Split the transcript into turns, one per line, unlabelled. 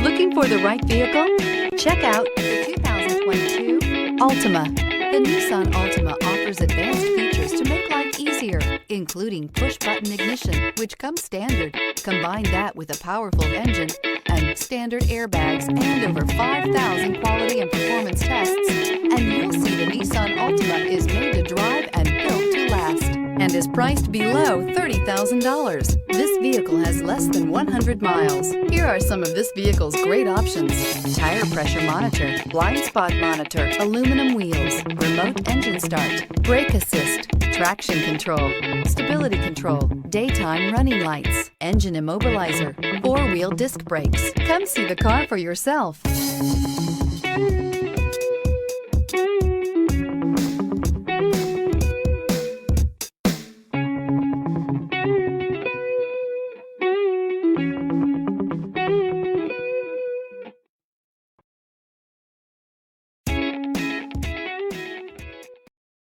Looking for the right vehicle? Check out the 2022 Altima. The Nissan Altima offers advanced features to make life easier, including push-button ignition, which comes standard. Combine that with a powerful engine and standard airbags and over 5,000 quality and performance tests, and you'll see the Nissan Altima is made to drive and built to last, and is priced below $30,000. This vehicle has less than 100 miles. Here are some of this vehicle's great options: tire pressure monitor, blind spot monitor, aluminum wheels, remote engine start, brake assist, traction control, stability control, daytime running lights, engine immobilizer, four-wheel disc brakes. Come see the car for yourself.